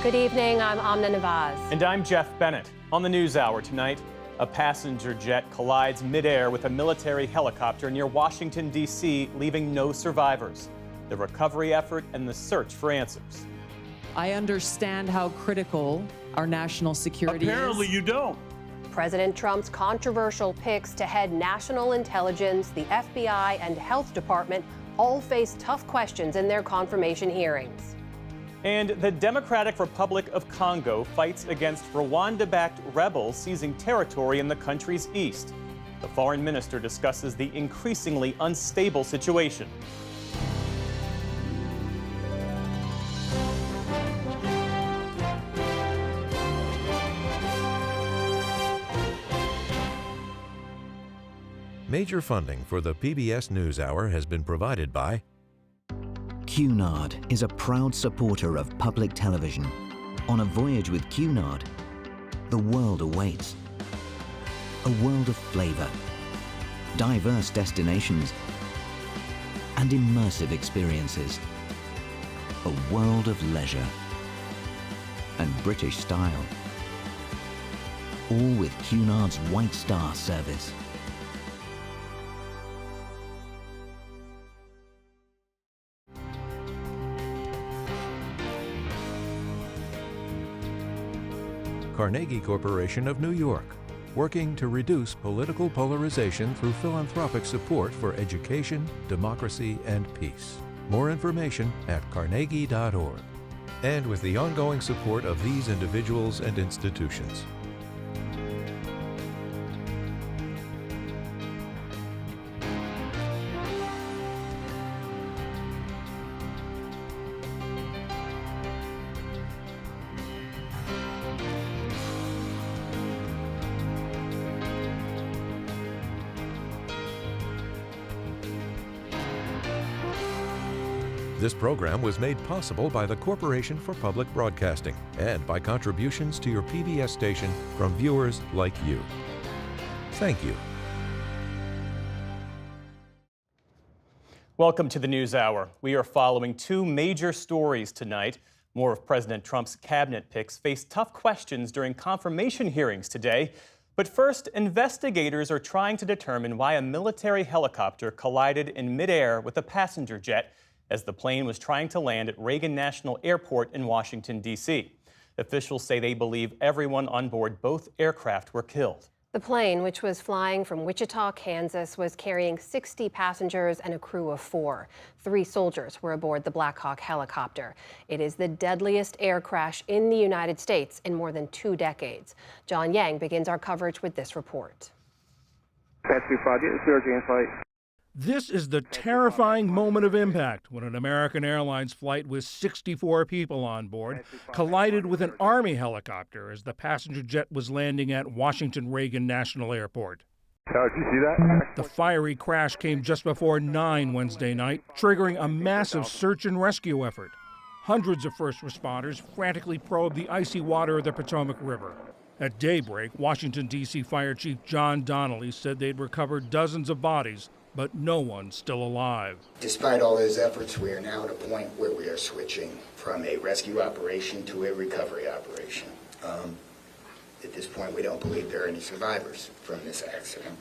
Good evening, I'm Amna Nawaz. And I'm Jeff Bennett. On the NewsHour tonight, a passenger jet collides midair with a military helicopter near Washington, D.C., leaving no survivors. The recovery effort and the search for answers. I understand how critical our national security Apparently is. you don't. President Trump's controversial picks to head national intelligence, the FBI, and health department all face tough questions in their confirmation hearings. And the Democratic Republic of Congo fights against Rwanda-backed rebels seizing territory in the country's east. The foreign minister discusses the increasingly unstable situation. Major funding for the PBS NewsHour has been provided by Cunard is a proud supporter of public television. On a voyage with Cunard, the world awaits. A world of flavor, diverse destinations, and immersive experiences. A world of leisure and British style. All with Cunard's White Star service. Carnegie Corporation of New York, working to reduce political polarization through philanthropic support for education, democracy, and peace. More information at carnegie.org. And with the ongoing support of these individuals and institutions. This program was made possible by the Corporation for Public Broadcasting and by contributions to your PBS station from viewers like you. Thank you. Welcome to the NewsHour. We are following two major stories tonight. More of President Trump's cabinet picks face tough questions during confirmation hearings today. But first, investigators are trying to determine why a military helicopter collided in midair with a passenger jet as the plane was trying to land at Reagan National Airport in Washington, D.C. Officials say they believe everyone on board both aircraft were killed. The plane, which was flying from Wichita, Kansas, was carrying 60 passengers and a crew of 4. 3 soldiers were aboard the Black Hawk helicopter. It is the deadliest air crash in the United States in more than 2 decades. John Yang begins our coverage with this report. This is the terrifying moment of impact when an American Airlines flight with 64 people on board collided with an Army helicopter as the passenger jet was landing at Washington Reagan National Airport. Did you see that? The fiery crash came just before 9 Wednesday night, triggering a massive search and rescue effort. Hundreds of first responders frantically probed the icy water of the Potomac River. At daybreak, Washington, D.C. Fire Chief John Donnelly said they'd recovered dozens of bodies, but no one's still alive. Despite all those efforts, we are now at a point where we are switching from a rescue operation to a recovery operation. At this point, we don't believe there are any survivors from this accident.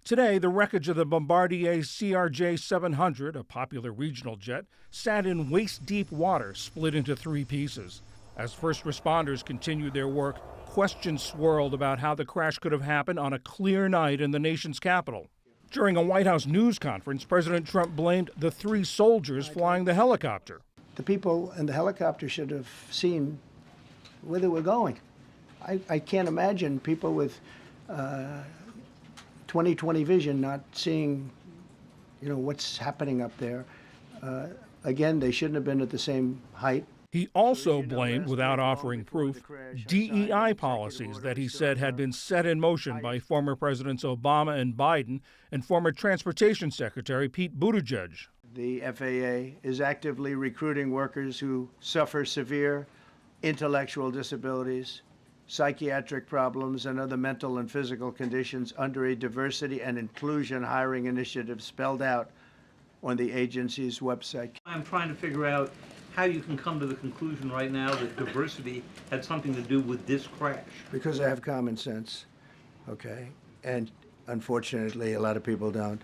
Today, the wreckage of the Bombardier CRJ-700, a popular regional jet, sat in waist-deep water, split into 3 pieces. As first responders continued their work, questions swirled about how the crash could have happened on a clear night in the nation's capital. During a White House news conference, President Trump blamed the 3 soldiers flying the helicopter. The people in the helicopter should have seen where they were going. I can't imagine people with 20/20 vision not seeing, what's happening up there. Again, they shouldn't have been at the same height. He also blamed, without offering proof, DEI policies that he said had been set in motion by former Presidents Obama and Biden and former Transportation Secretary Pete Buttigieg. The FAA is actively recruiting workers who suffer severe intellectual disabilities, psychiatric problems, and other mental and physical conditions under a diversity and inclusion hiring initiative spelled out on the agency's website. I'm trying to figure out how you can come to the conclusion right now that diversity had something to do with this crash. Because I have common sense, okay? And unfortunately, a lot of people don't.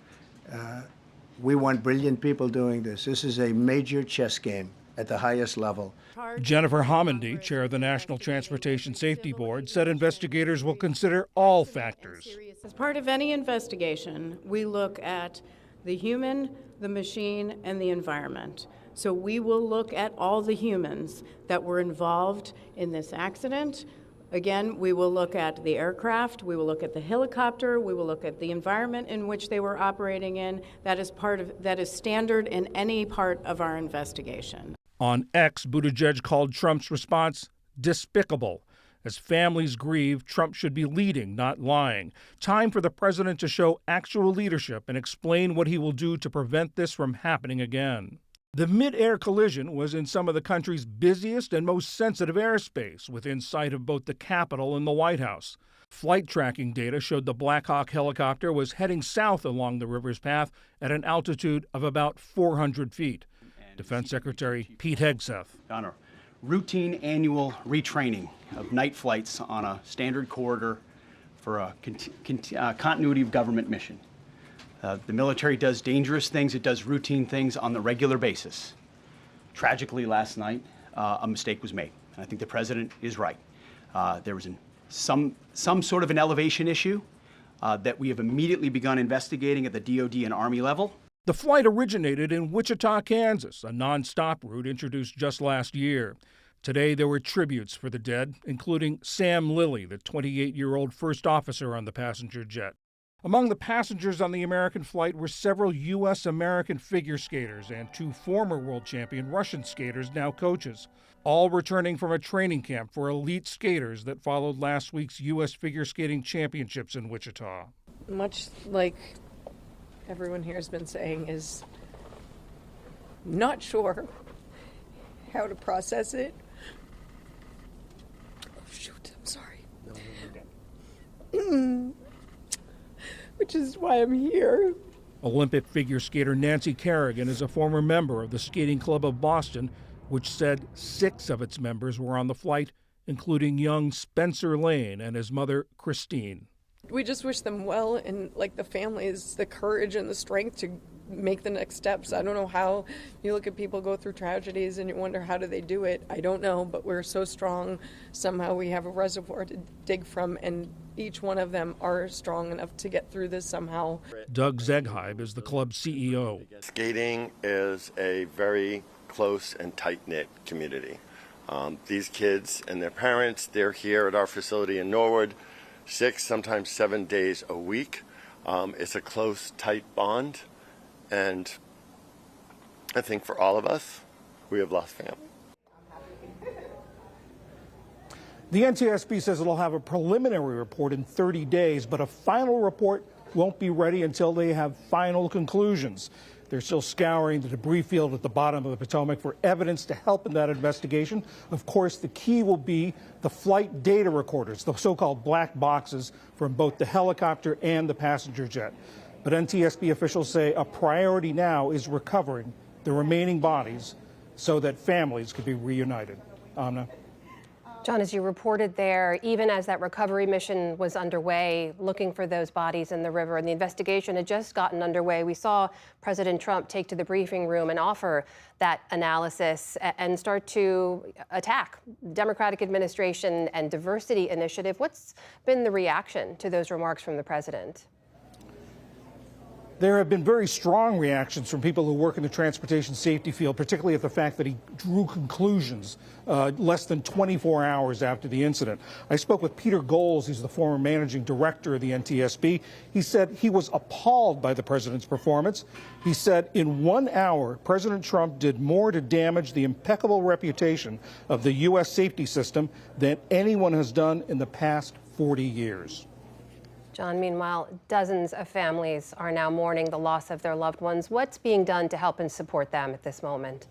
We want brilliant people doing this. This is a major chess game at the highest level. Jennifer Homendy, chair of the National Transportation Safety Board, said investigators will consider all factors. As part of any investigation, we look at the human, the machine, and the environment. So we will look at all the humans that were involved in this accident. Again, we will look at the aircraft, we will look at the helicopter, we will look at the environment in which they were operating in. That is standard in any part of our investigation. On X, Buttigieg called Trump's response despicable. As families grieve, Trump should be leading, not lying. Time for the president to show actual leadership and explain what he will do to prevent this from happening again. The mid-air collision was in some of the country's busiest and most sensitive airspace, within sight of both the Capitol and the White House. Flight tracking data showed the Black Hawk helicopter was heading south along the river's path at an altitude of about 400 feet. Defense Secretary Pete Hegseth. On a routine annual retraining of night flights on a standard corridor for a continuity of government mission. The military does dangerous things, it does routine things on the regular basis. Tragically, last night, a mistake was made. And I think the president is right. There was some sort of an elevation issue that we have immediately begun investigating at the DoD and Army level. The flight originated in Wichita, Kansas, a nonstop route introduced just last year. Today, there were tributes for the dead, including Sam Lilly, the 28-year-old first officer on the passenger jet. Among the passengers on the American flight were several U.S. American figure skaters and 2 former world champion Russian skaters, now coaches, all returning from a training camp for elite skaters that followed last week's U.S. Figure Skating Championships in Wichita. Much like everyone here has been saying, is not sure how to process it. Oh, shoot, I'm sorry. Which is why I'm here. Olympic figure skater Nancy Kerrigan is a former member of the Skating Club of Boston, which said 6 of its members were on the flight, including young Spencer Lane and his mother, Christine. We just wish them well, and like the families, the courage and the strength to make the next steps. I don't know how. You look at people go through tragedies and you wonder, how do they do it? I don't know, but we're so strong. Somehow we have a reservoir to dig from, and each one of them are strong enough to get through this somehow. Doug Zegheib is the club's CEO. Skating is a very close and tight-knit community. These kids and their parents, they're here at our facility in Norwood 6, sometimes 7 days a week. It's a close, tight bond. And I think for all of us, we have lost family. The NTSB says it'll have a preliminary report in 30 days, but a final report won't be ready until they have final conclusions. They're still scouring the debris field at the bottom of the Potomac for evidence to help in that investigation. Of course, the key will be the flight data recorders, the so-called black boxes from both the helicopter and the passenger jet. But NTSB officials say a priority now is recovering the remaining bodies so that families could be reunited. Amna. John, as you reported there, even as that recovery mission was underway, looking for those bodies in the river, and the investigation had just gotten underway, we saw President Trump take to the briefing room and offer that analysis and start to attack Democratic administration and diversity initiative. What's been the reaction to those remarks from the president? There have been very strong reactions from people who work in the transportation safety field, particularly at the fact that he drew conclusions less than 24 hours after the incident. I spoke with Peter Goals. He's the former managing director of the NTSB. He said he was appalled by the president's performance. He said in 1 hour, President Trump did more to damage the impeccable reputation of the U.S. safety system than anyone has done in the past 40 years. John, meanwhile, dozens of families are now mourning the loss of their loved ones. What's being done to help and support them at this moment?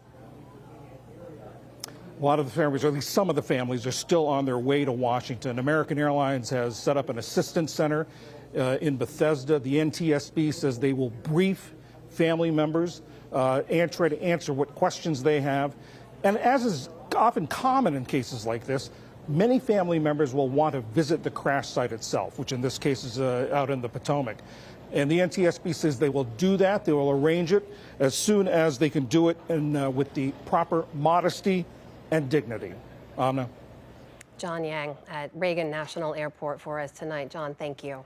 A lot of the families, or at least some of the families, are still on their way to Washington. American Airlines has set up an assistance center in Bethesda. The NTSB says they will brief family members and try to answer what questions they have. And as is often common in cases like this, many family members will want to visit the crash site itself, which in this case is out in the Potomac. And the NTSB says they will do that. They will arrange it as soon as they can do it with the proper modesty and dignity. Anna. John Yang at Reagan National Airport for us tonight. John, thank you.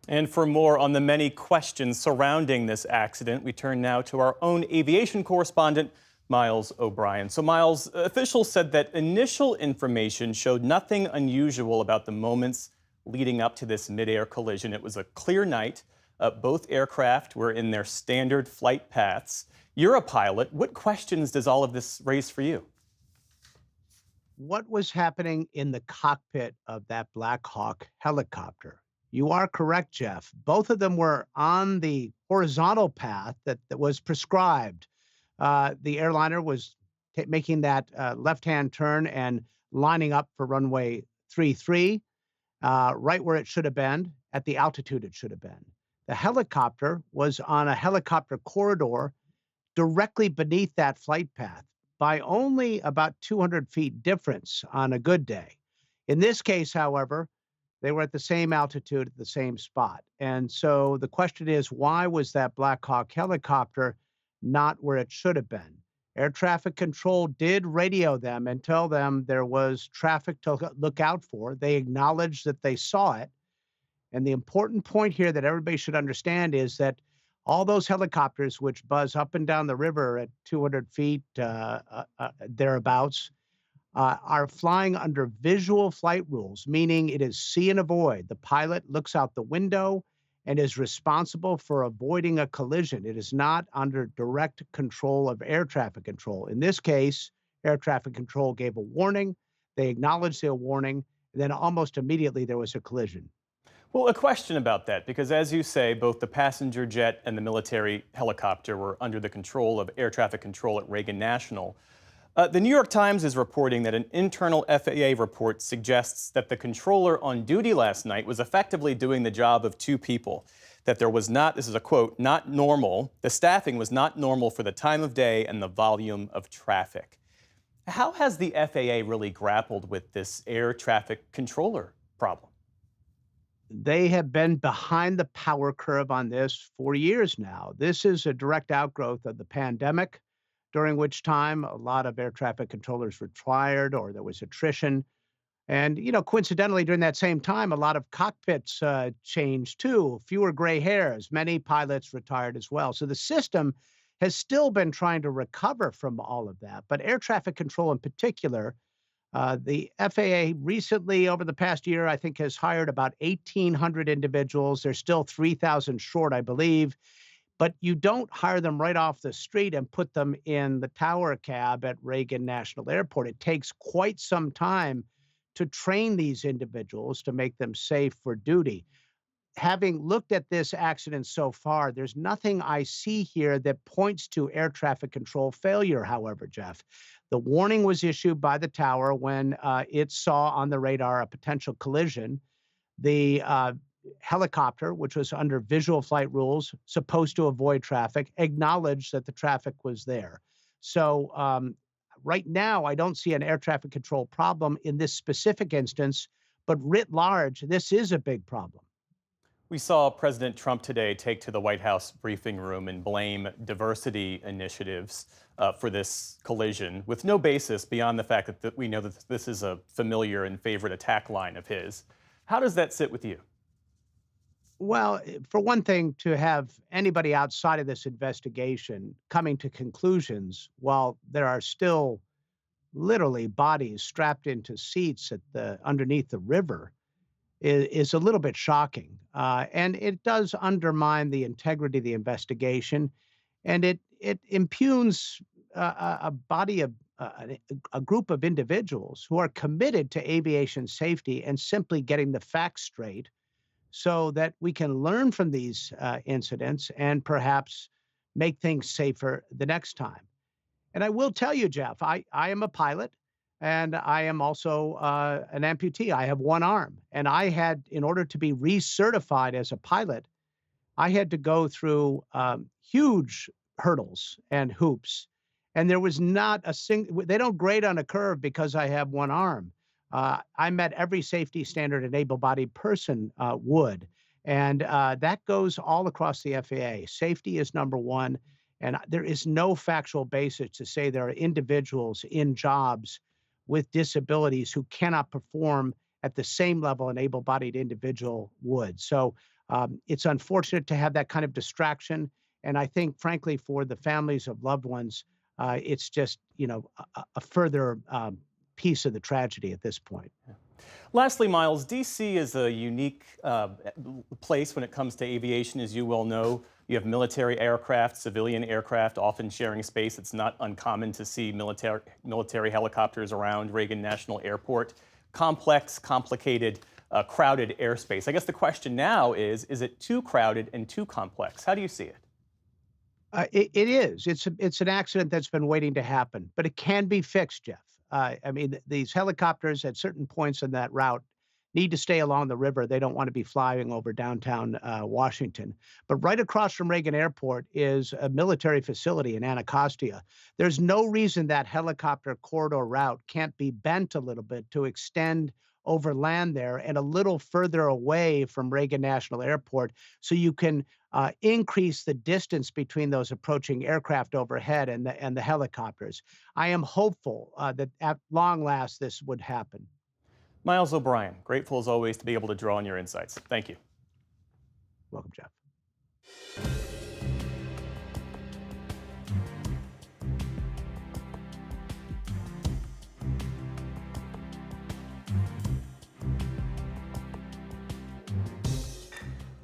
And for more on the many questions surrounding this accident, we turn now to our own aviation correspondent, Miles O'Brien. So, Miles, officials said that initial information showed nothing unusual about the moments leading up to this midair collision. It was a clear night. Both aircraft were in their standard flight paths. You're a pilot. What questions does all of this raise for you? What was happening in the cockpit of that Black Hawk helicopter? You are correct, Jeff. Both of them were on the horizontal path that was prescribed. The airliner was making that left-hand turn and lining up for runway 33, right where it should have been, at the altitude it should have been. The helicopter was on a helicopter corridor directly beneath that flight path by only about 200 feet difference on a good day. In this case, however, they were at the same altitude at the same spot. And so the question is, why was that Black Hawk helicopter not where it should have been? Air traffic control did radio them and tell them there was traffic to look out for. They acknowledged that they saw it. And the important point here that everybody should understand is that all those helicopters which buzz up and down the river at 200 feet thereabouts are flying under visual flight rules, meaning it is see and avoid. The pilot looks out the window and is responsible for avoiding a collision. It is not under direct control of air traffic control. In this case, air traffic control gave a warning. They acknowledged their warning. And then almost immediately there was a collision. Well, a question about that, because as you say, both the passenger jet and the military helicopter were under the control of air traffic control at Reagan National. The New York Times is reporting that an internal FAA report suggests that the controller on duty last night was effectively doing the job of two people, that there was not, this is a quote, not normal, the staffing was not normal for the time of day and the volume of traffic. How has the FAA really grappled with this air traffic controller problem? They have been behind the power curve on this for years now. This is a direct outgrowth of the pandemic, during which time a lot of air traffic controllers retired or there was attrition. And, coincidentally, during that same time, a lot of cockpits changed too. Fewer gray hairs. Many pilots retired as well. So the system has still been trying to recover from all of that. But air traffic control in particular, the FAA recently, over the past year, I think, has hired about 1,800 individuals. They're still 3,000 short, I believe. But you don't hire them right off the street and put them in the tower cab at Reagan National Airport. It takes quite some time to train these individuals to make them safe for duty. Having looked at this accident so far, there's nothing I see here that points to air traffic control failure, however, Jeff. The warning was issued by the tower when it saw on the radar a potential collision. The helicopter, which was under visual flight rules, supposed to avoid traffic, acknowledged that the traffic was there. So right now, I don't see an air traffic control problem in this specific instance, but writ large, this is a big problem. We saw President Trump today take to the White House briefing room and blame diversity initiatives for this collision with no basis beyond the fact that we know that this is a familiar and favorite attack line of his. How does that sit with you? Well, for one thing, to have anybody outside of this investigation coming to conclusions while there are still literally bodies strapped into seats underneath the river is a little bit shocking. And it does undermine the integrity of the investigation. And it impugns a body of a group of individuals who are committed to aviation safety and simply getting the facts straight so that we can learn from these incidents and perhaps make things safer the next time. And I will tell you, Jeff, I am a pilot and I am also an amputee. I have one arm. And I had, in order to be recertified as a pilot, I had to go through huge hurdles and hoops. And there was not a single, they don't grade on a curve because I have one arm. I met every safety standard an able-bodied person would. And that goes all across the FAA. Safety is number one. And there is no factual basis to say there are individuals in jobs with disabilities who cannot perform at the same level an able-bodied individual would. So it's unfortunate to have that kind of distraction. And I think, frankly, for the families of loved ones, it's just, a further piece of the tragedy at this point. Lastly, Miles, D.C. is a unique place when it comes to aviation, as you well know. You have military aircraft, civilian aircraft, often sharing space. It's not uncommon to see military helicopters around Reagan National Airport. Complex, complicated, crowded airspace. I guess the question now is it too crowded and too complex? How do you see it? It is. It's an accident that's been waiting to happen, but it can be fixed, Jeff. These helicopters at certain points in that route need to stay along the river. They don't want to be flying over downtown Washington. But right across from Reagan Airport is a military facility in Anacostia. There's no reason that helicopter corridor route can't be bent a little bit to extend over land there and a little further away from Reagan National Airport so you can increase the distance between those approaching aircraft overhead and the helicopters. I am hopeful that at long last this would happen. Miles O'Brien, grateful as always to be able to draw on your insights. Thank you. Welcome, Jeff.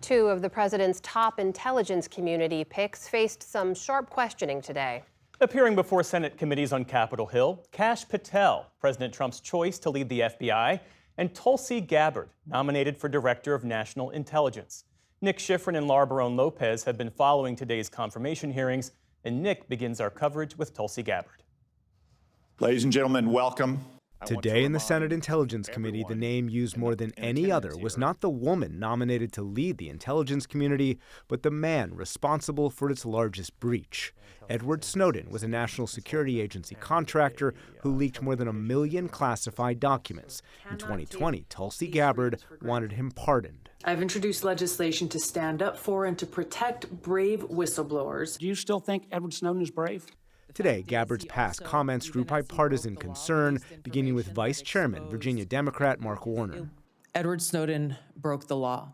Two of the president's top intelligence community picks faced some sharp questioning today. Appearing before Senate committees on Capitol Hill, Kash Patel, President Trump's choice to lead the FBI, and Tulsi Gabbard, nominated for Director of National Intelligence. Nick Schifrin and Laura Barone-Lopez have been following today's confirmation hearings, and Nick begins our coverage with Tulsi Gabbard. Ladies and gentlemen, welcome. Today in the Senate Intelligence Committee, the name used more than any other was not the woman nominated to lead the intelligence community, but the man responsible for its largest breach. Edward Snowden was a National Security Agency contractor who leaked more than 1 million classified documents. In 2020, Tulsi Gabbard wanted him pardoned. I've introduced legislation to stand up for and to protect brave whistleblowers. Do you still think Edward Snowden is brave? Today, Gabbard's past comments drew bipartisan concern, beginning with Vice Chairman, Virginia Democrat Mark Warner. Edward Snowden broke the law.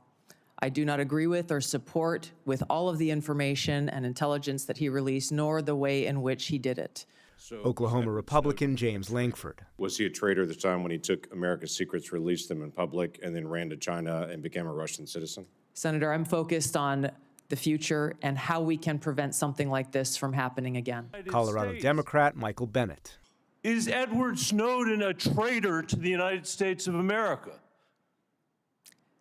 I do not agree with or support with all of the information and intelligence that he released, nor the way in which he did it. Oklahoma Republican James Lankford. Was he a traitor at the time when he took America's secrets, released them in public, and then ran to China and became a Russian citizen? Senator, I'm focused on the future and how we can prevent something like this from happening again. Colorado Democrat Michael Bennet. Is Edward Snowden a traitor to the United States of America?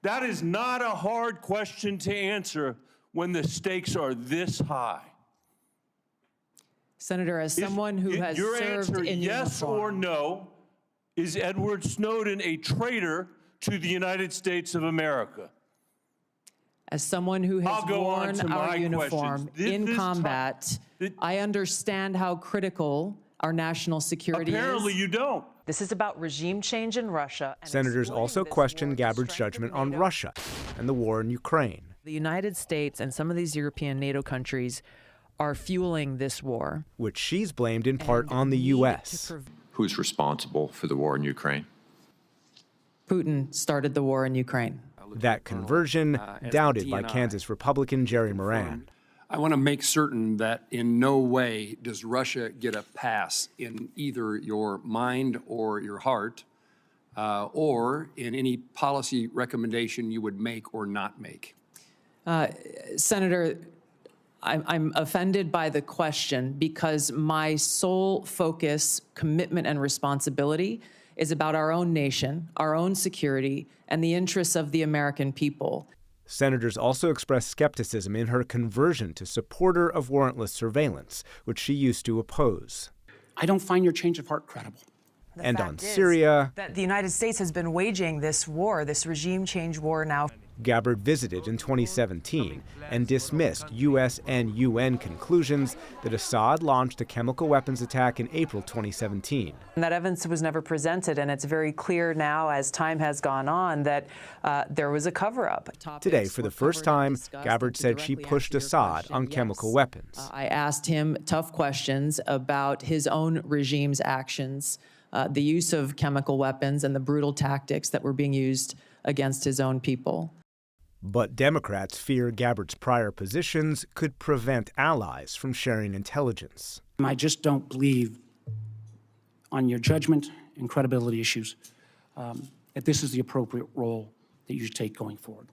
That is not a hard question to answer when the stakes are this high. Senator, as someone who has your served answer, in yes uniform, or no, is Edward Snowden a traitor to the United States of America? as someone who has worn our uniform in combat, I understand how critical our national security is. Apparently you don't. This is about regime change in Russia. Senators also questioned Gabbard's judgment on Russia and the war in Ukraine. The United States and some of these European NATO countries are fueling this war, which she's blamed in part on the U.S. Who's responsible for the war in Ukraine? Putin started the war in Ukraine. That conversion doubted by Kansas Republican Jerry Moran. I want to make certain that in no way does Russia get a pass in either your mind or your heart, or in any policy recommendation you would make or not make. Senator, I'm offended by the question because my sole focus, commitment, and responsibility is about our own nation, our own security, and the interests of the American people. Senators also expressed skepticism in her conversion to supporter of warrantless surveillance, which she used to oppose. I don't find your change of heart credible. And on Syria, that the United States has been waging this war, this regime change war now. Gabbard visited in 2017 and dismissed U.S. and UN conclusions that Assad launched a chemical weapons attack in April 2017. And that evidence was never presented, and it's very clear now, as time has gone on, that there was a cover-up. Today, for the first time, Gabbard said she pushed Assad on chemical weapons. I asked him tough questions about his own regime's actions, the use of chemical weapons and the brutal tactics that were being used against his own people. But Democrats fear Gabbard's prior positions could prevent allies from sharing intelligence. I just don't believe, on your judgment and credibility issues, that this is the appropriate role that you should take going forward.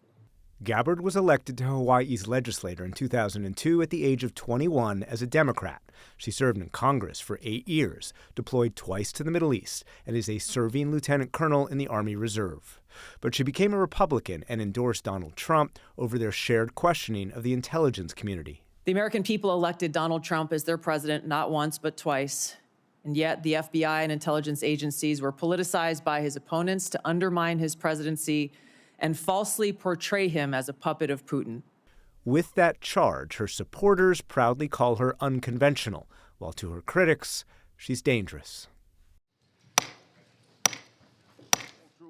Gabbard was elected to Hawaii's legislature in 2002 at the age of 21 as a Democrat. She served in Congress for 8 years, deployed twice to the Middle East, and is a serving lieutenant colonel in the Army Reserve. But she became a Republican and endorsed Donald Trump over their shared questioning of the intelligence community. The American people elected Donald Trump as their president not once but twice. And yet the FBI and intelligence agencies were politicized by his opponents to undermine his presidency and falsely portray him as a puppet of Putin. With that charge, her supporters proudly call her unconventional, while to her critics, she's dangerous.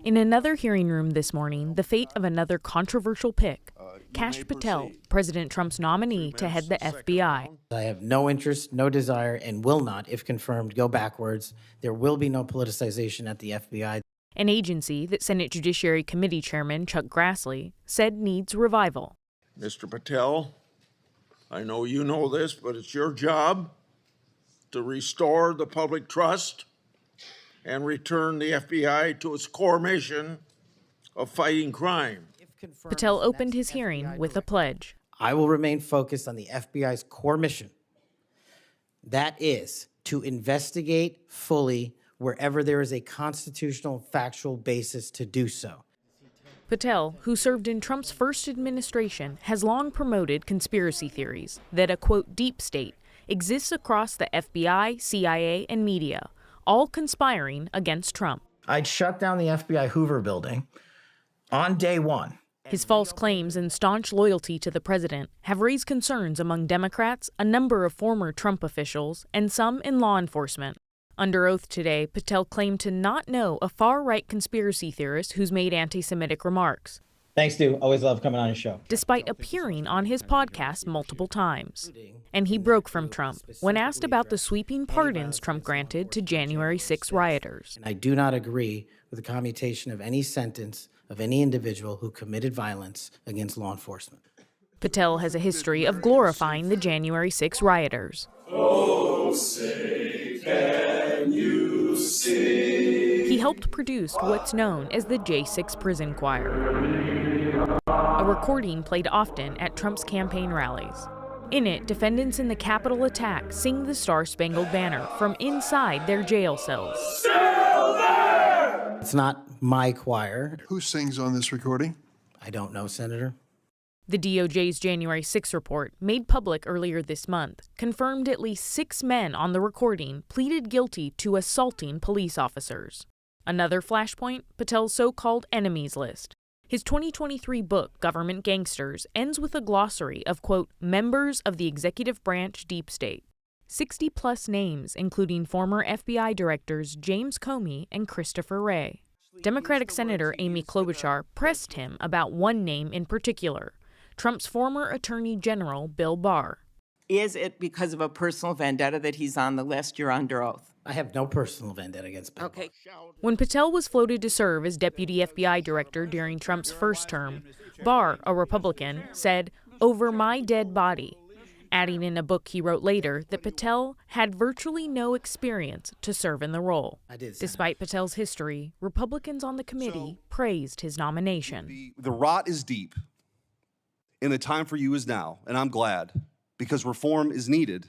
In another hearing room this morning, the fate of another controversial pick, Kash Patel, President Trump's nominee to head the FBI. I have no interest, no desire, and will not, if confirmed, go backwards. There will be no politicization at the FBI. An agency that Senate Judiciary Committee Chairman Chuck Grassley said needs revival. Mr. Patel, I know you know this, but it's your job to restore the public trust and return the FBI to its core mission of fighting crime. Patel opened his hearing with a pledge. I will remain focused on the FBI's core mission. That is to investigate fully wherever there is a constitutional factual basis to do so. Patel, who served in Trump's first administration, has long promoted conspiracy theories that a, quote, deep state exists across the FBI, CIA, and media, all conspiring against Trump. I'd shut down the FBI Hoover building on day one. His false claims and staunch loyalty to the president have raised concerns among Democrats, a number of former Trump officials, and some in law enforcement. Under oath today, Patel claimed to not know a far-right conspiracy theorist who's made anti-Semitic remarks. Thanks, Stu. Always love coming on your show. Despite appearing on his podcast multiple times. And he broke from Trump when asked about the sweeping pardons Trump granted to January 6 rioters. I do not agree with the commutation of any sentence of any individual who committed violence against law enforcement. Patel has a history of glorifying the January 6 rioters. Oh, say can you see? He helped produce what's known as the J6 Prison Choir, a recording played often at Trump's campaign rallies. In it, defendants in the Capitol attack sing the Star-Spangled Banner from inside their jail cells. Still there! It's not my choir. Who sings on this recording? I don't know, Senator. The DOJ's January 6 report, made public earlier this month, confirmed at least 6 men on the recording pleaded guilty to assaulting police officers. Another flashpoint, Patel's so-called enemies list. His 2023 book, Government Gangsters, ends with a glossary of, quote, members of the executive branch deep state. 60-plus names, including former FBI directors James Comey and Christopher Wray. Democratic Senator Amy Klobuchar pressed him about one name in particular, Trump's former Attorney General Bill Barr. Is it because of a personal vendetta that he's on the list? You're under oath. I have no personal vendetta against Bill. Okay. When Patel was floated to serve as deputy FBI director during Trump's first term, Barr, a Republican, said, "Over my dead body," adding in a book he wrote later that Patel had virtually no experience to serve in the role. Despite Patel's history, Republicans on the committee praised his nomination. The rot is deep, and the time for you is now, and I'm glad, because reform is needed.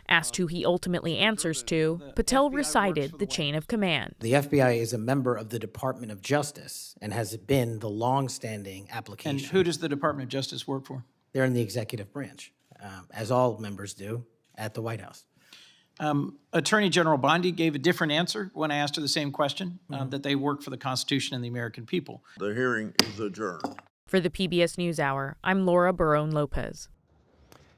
Asked who he ultimately answers to, Patel recited the chain of command. The FBI is a member of the Department of Justice and has been the long-standing application. And who does the Department of Justice work for? They're in the executive branch, as all members do at the White House. Attorney General Bondi gave a different answer when I asked her the same question, that they work for the Constitution and the American people. The hearing is adjourned. For the PBS NewsHour, I'm Laura Barone-Lopez.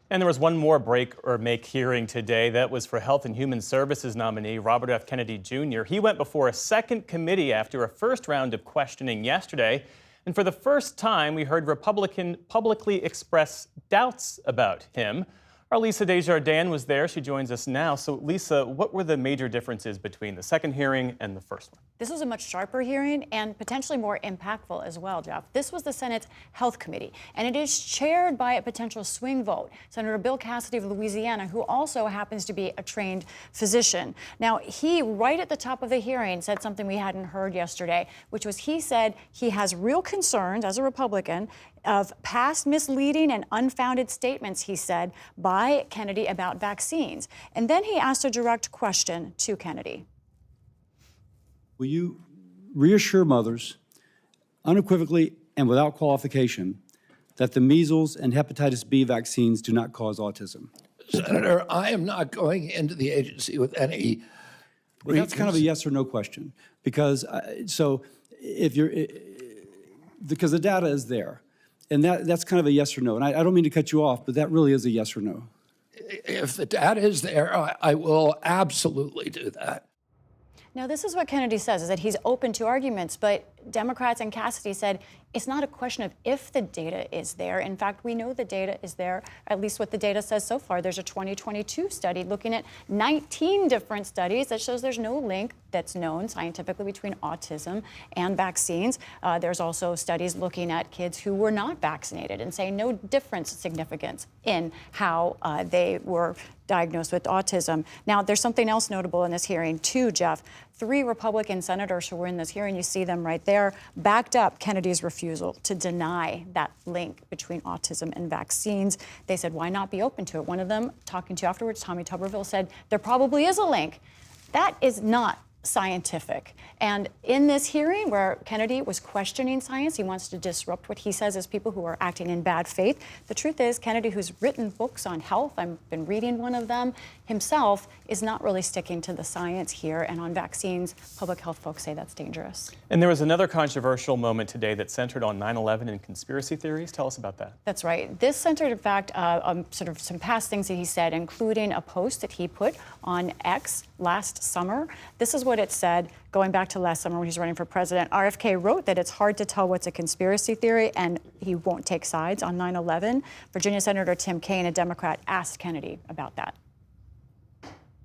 And there was one more break or make hearing today. That was for Health and Human Services nominee Robert F. Kennedy Jr. He went before a second committee after a first round of questioning yesterday. And for the first time, we heard Republican publicly express doubts about him. Our Lisa Desjardins was there. She joins us now. So, Lisa, what were the major differences between the second hearing and the first one? This was a much sharper hearing and potentially more impactful as well, Jeff. This was the Senate's Health Committee, and it is chaired by a potential swing vote, Senator Bill Cassidy of Louisiana, who also happens to be a trained physician. Now, he, right at the top of the hearing, said something we hadn't heard yesterday, which was he said he has real concerns as a Republican of past misleading and unfounded statements, he said, by Kennedy about vaccines. And then he asked a direct question to Kennedy. Will you reassure mothers unequivocally and without qualification that the measles and hepatitis B vaccines do not cause autism? Senator, I am not going into the agency with any. Well, that's kind of a yes or no question, because because the data is there. And that's kind of a yes or no. And I don't mean to cut you off, but that really is a yes or no. If the data is there, I will absolutely do that. Now, this is what Kennedy says, is that he's open to arguments, but Democrats and Cassidy said it's not a question of if the data is there. In fact, we know the data is there, at least what the data says so far. There's a 2022 study looking at 19 different studies that shows there's no link that's known scientifically between autism and vaccines. There's also studies looking at kids who were not vaccinated and saying no difference significance in how they were diagnosed with autism. Now, there's something else notable in this hearing too, Jeff. 3 Republican senators who were in this hearing, you see them right there, backed up Kennedy's refusal to deny that link between autism and vaccines. They said, why not be open to it? One of them, talking to afterwards, Tommy Tuberville, said, there probably is a link. That is not scientific. And in this hearing where Kennedy was questioning science, he wants to disrupt what he says is people who are acting in bad faith. The truth is, Kennedy, who's written books on health, I've been reading one of them, himself is not really sticking to the science here. And on vaccines, public health folks say that's dangerous. And there was another controversial moment today that centered on 9/11 and conspiracy theories. Tell us about that. That's right. This centered, in fact, on sort of some past things that he said, including a post that he put on X last summer. This is what it said, going back to last summer when he was running for president. RFK wrote that it's hard to tell what's a conspiracy theory, and he won't take sides on 9/11. Virginia Senator Tim Kaine, a Democrat, asked Kennedy about that.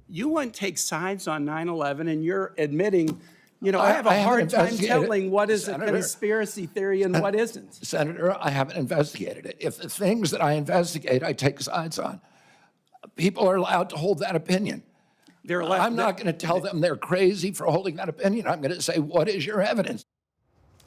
You wouldn't take sides on 9/11, and you're admitting, I have a hard time telling what is a conspiracy theory and what isn't. Senator, I haven't investigated it. If the things that I investigate, I take sides on, people are allowed to hold that opinion. I'm not going to tell them they're crazy for holding that opinion. I'm going to say, what is your evidence?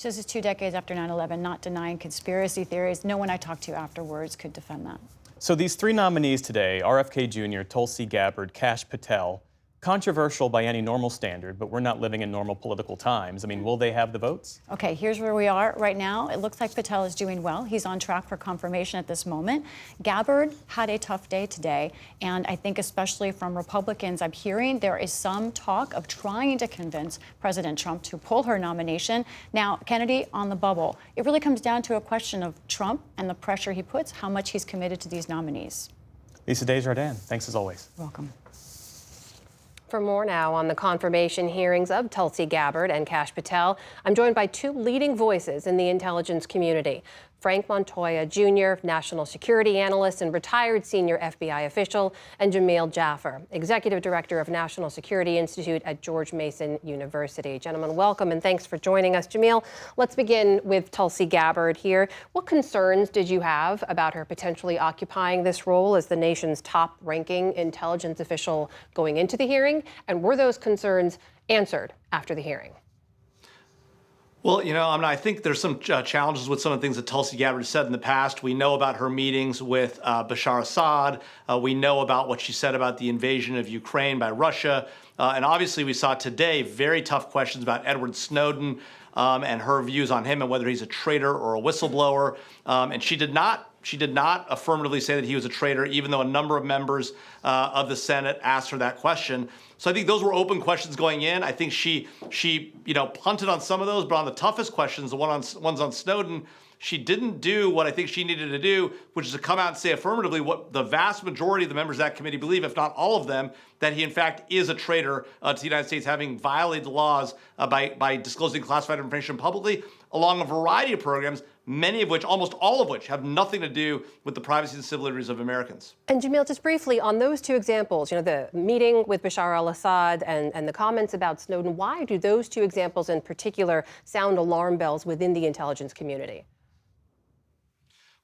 This is 2 decades after 9/11, not denying conspiracy theories. No one I talked to afterwards could defend that. So these 3 nominees today, RFK Jr., Tulsi Gabbard, Kash Patel, controversial by any normal standard, but we're not living in normal political times. I mean, will they have the votes? Okay, here's where we are right now. It looks like Patel is doing well. He's on track for confirmation at this moment. Gabbard had a tough day today, and I think especially from Republicans, I'm hearing there is some talk of trying to convince President Trump to pull her nomination. Now, Kennedy on the bubble. It really comes down to a question of Trump and the pressure he puts, how much he's committed to these nominees. Lisa Desjardins, thanks as always. Welcome. For more now on the confirmation hearings of Tulsi Gabbard and Kash Patel, I'm joined by 2 leading voices in the intelligence community. Frank Montoya Jr., national security analyst and retired senior FBI official, and Jamil Jaffer, executive director of National Security Institute at George Mason University. Gentlemen, welcome and thanks for joining us. Jamil, let's begin with Tulsi Gabbard here. What concerns did you have about her potentially occupying this role as the nation's top-ranking intelligence official going into the hearing? And were those concerns answered after the hearing? Well, I think there's some challenges with some of the things that Tulsi Gabbard said in the past. We know about her meetings with Bashar Assad. We know about what she said about the invasion of Ukraine by Russia. And obviously, we saw today very tough questions about Edward Snowden and her views on him and whether he's a traitor or a whistleblower. And she did not affirmatively say that he was a traitor, even though a number of members of the Senate asked her that question. So I think those were open questions going in. I think she punted on some of those, but on the toughest questions, the ones on Snowden, she didn't do what I think she needed to do, which is to come out and say affirmatively what the vast majority of the members of that committee believe, if not all of them, that he in fact is a traitor to the United States, having violated the laws by disclosing classified information publicly along a variety of programs, many of which, almost all of which, have nothing to do with the privacy and civil liberties of Americans. And Jamil, just briefly on those two examples, the meeting with Bashar al-Assad and the comments about Snowden, why do those two examples in particular sound alarm bells within the intelligence community?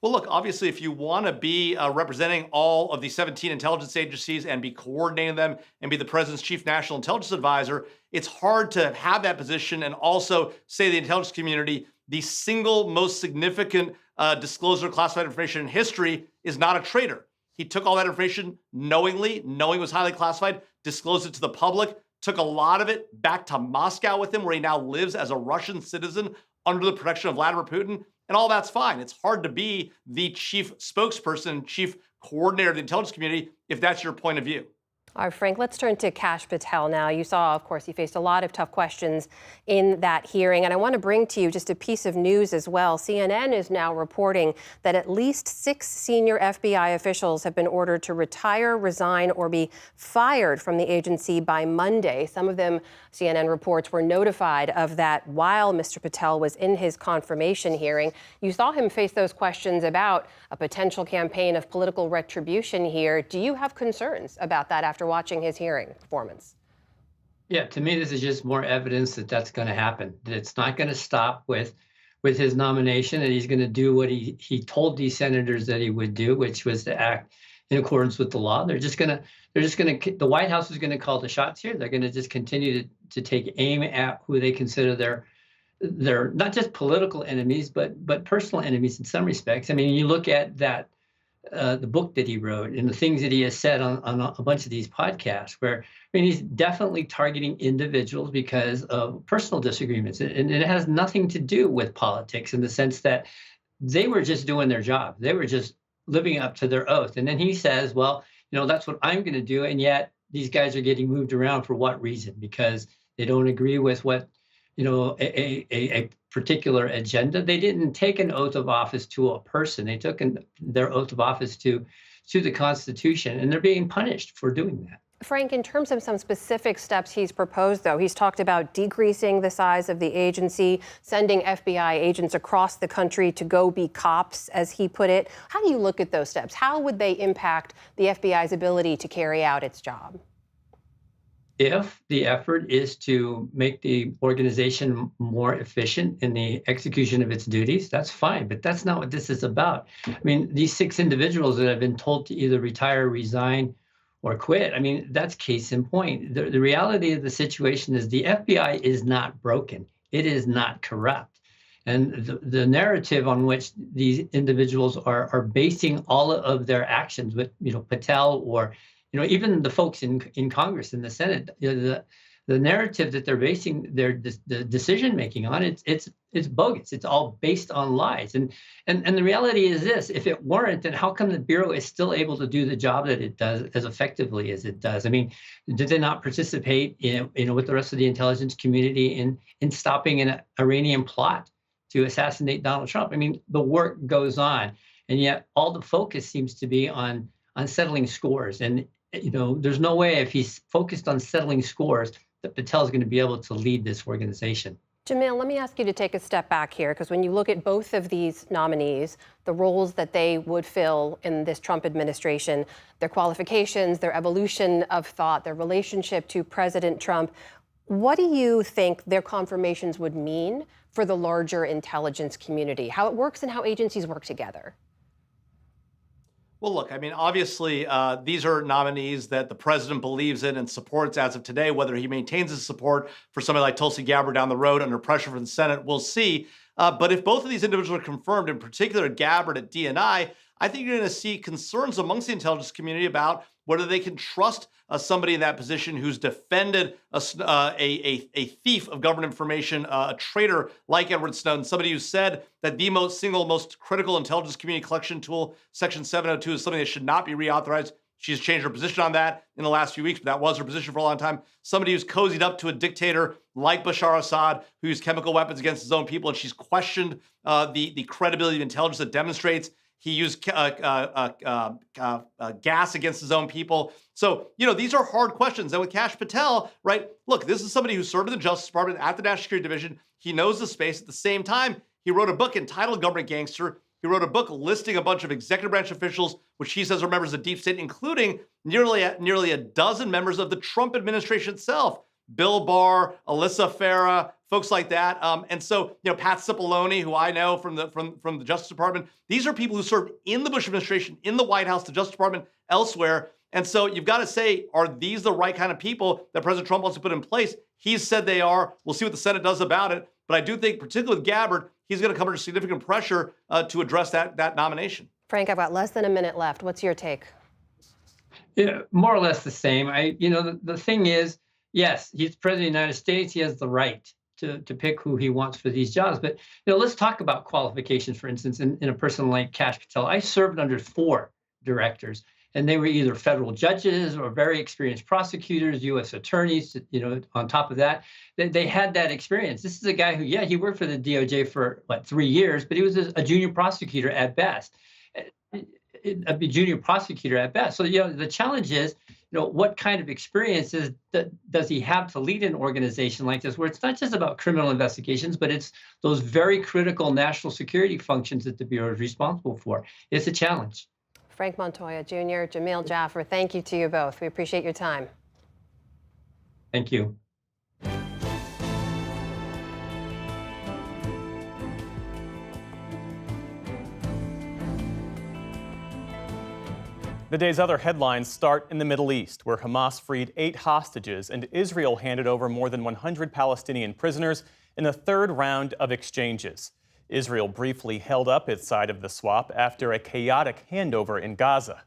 Well, look, obviously, if you want to be representing all of the 17 intelligence agencies and be coordinating them and be the president's chief national intelligence advisor, it's hard to have that position and also say to the intelligence community, the single most significant disclosure of classified information in history is not a traitor. He took all that information knowingly, knowing it was highly classified, disclosed it to the public, took a lot of it back to Moscow with him, where he now lives as a Russian citizen under the protection of Vladimir Putin. And all that's fine. It's hard to be the chief spokesperson, chief coordinator of the intelligence community if that's your point of view. All right, Frank, let's turn to Kash Patel now. You saw, of course, he faced a lot of tough questions in that hearing. And I want to bring to you just a piece of news as well. CNN is now reporting that at least 6 senior FBI officials have been ordered to retire, resign, or be fired from the agency by Monday. Some of them, CNN reports, were notified of that while Mr. Patel was in his confirmation hearing. You saw him face those questions about a potential campaign of political retribution here. Do you have concerns about that after watching his hearing performance? Yeah, to me, this is just more evidence that that's going to happen. That it's not going to stop with his nomination, and he's going to do what he told these senators that he would do, which was to act in accordance with the law. The White House is going to call the shots here. They're going to just continue to take aim at who they consider their not just political enemies, but personal enemies in some respects. I mean, you look at that. The book that he wrote and the things that he has said on a bunch of these podcasts, where he's definitely targeting individuals because of personal disagreements. And it has nothing to do with politics in the sense that they were just doing their job. They were just living up to their oath. And then he says, well, that's what I'm going to do. And yet these guys are getting moved around for what reason? Because they don't agree with what, a particular agenda. They didn't take an oath of office to a person. They took their oath of office to the Constitution, and they're being punished for doing that. Frank, in terms of some specific steps he's proposed, though, he's talked about decreasing the size of the agency, sending FBI agents across the country to go be cops, as he put it. How do you look at those steps? How would they impact the FBI's ability to carry out its job? If the effort is to make the organization more efficient in the execution of its duties, that's fine, but that's not what this is about. I mean, these 6 individuals that have been told to either retire, resign, or quit, that's case in point. The reality of the situation is the FBI is not broken. It is not corrupt. And the narrative on which these individuals are basing all of their actions with, Patel or even the folks in Congress and the Senate, the narrative that they're basing the decision making on, it's bogus. It's all based on lies. And the reality is this: if it weren't, then how come the Bureau is still able to do the job that it does as effectively as it does? Did they not participate with the rest of the intelligence community in stopping an Iranian plot to assassinate Donald Trump? The work goes on, and yet all the focus seems to be on settling scores. And there's no way, if he's focused on settling scores, that Patel is going to be able to lead this organization. Jamil, let me ask you to take a step back here, because when you look at both of these nominees, the roles that they would fill in this Trump administration, their qualifications, their evolution of thought, their relationship to President Trump, what do you think their confirmations would mean for the larger intelligence community, how it works and how agencies work together? Well, look, obviously, these are nominees that the president believes in and supports as of today. Whether he maintains his support for somebody like Tulsi Gabbard down the road under pressure from the Senate, we'll see. But if both of these individuals are confirmed, in particular Gabbard at DNI, I think you're going to see concerns amongst the intelligence community about whether they can trust somebody in that position who's defended a thief of government information, a traitor like Edward Snowden, somebody who said that the single most critical intelligence community collection tool, Section 702, is something that should not be reauthorized. She's changed her position on that in the last few weeks, but that was her position for a long time. Somebody who's cozied up to a dictator like Bashar Assad, who used chemical weapons against his own people, and she's questioned the credibility of intelligence that demonstrates he used gas against his own people. So, these are hard questions. And with Kash Patel, right, look, this is somebody who served in the Justice Department at the National Security Division. He knows the space. At the same time, he wrote a book entitled Government Gangster. He wrote a book listing a bunch of executive branch officials, which he says are members of the deep state, including nearly a dozen members of the Trump administration itself. Bill Barr, Alyssa Farah, folks like that. And so, Pat Cipollone, who I know from the Justice Department, these are people who served in the Bush administration, in the White House, the Justice Department, elsewhere. And so you've got to say, are these the right kind of people that President Trump wants to put in place? He's said they are. We'll see what the Senate does about it. But I do think, particularly with Gabbard, he's going to come under significant pressure to address that nomination. Frank, I've got less than a minute left. What's your take? Yeah, more or less the same. The thing is, yes, he's president of the United States. He has the right to pick who he wants for these jobs. But let's talk about qualifications. For instance, in a person like Kash Patel, I served under 4 directors, and they were either federal judges or very experienced prosecutors, U.S. attorneys. On top of that, they had that experience. This is a guy who, he worked for the DOJ for 3 years, but he was a junior prosecutor at best. A junior prosecutor at best. So the challenge is, what kind of experiences does he have to lead an organization like this, where it's not just about criminal investigations, but it's those very critical national security functions that the Bureau is responsible for. It's a challenge. Frank Montoya Jr., Jamil Jaffer, thank you to you both. We appreciate your time. Thank you. The day's other headlines start in the Middle East, where Hamas freed 8 hostages and Israel handed over more than 100 Palestinian prisoners in a third round of exchanges. Israel briefly held up its side of the swap after a chaotic handover in Gaza.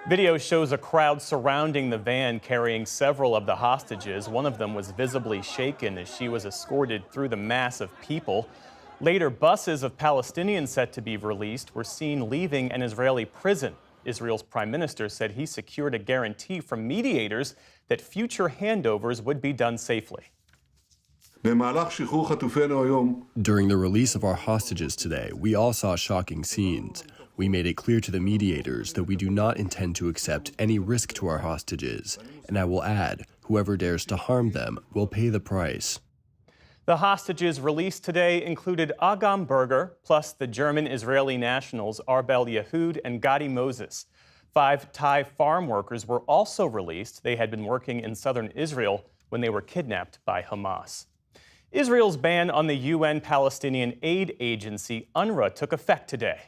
Video shows a crowd surrounding the van carrying several of the hostages. One of them was visibly shaken as she was escorted through the mass of people. Later, buses of Palestinians set to be released were seen leaving an Israeli prison. Israel's prime minister said he secured a guarantee from mediators that future handovers would be done safely. During the release of our hostages today, we all saw shocking scenes. We made it clear to the mediators that we do not intend to accept any risk to our hostages. And I will add, whoever dares to harm them will pay the price. The hostages released today included Agam Berger, plus the German-Israeli nationals Arbel Yehud and Gadi Moses. 5 Thai farm workers were also released. They had been working in southern Israel when they were kidnapped by Hamas. Israel's ban on the UN Palestinian Aid Agency, UNRWA, took effect today.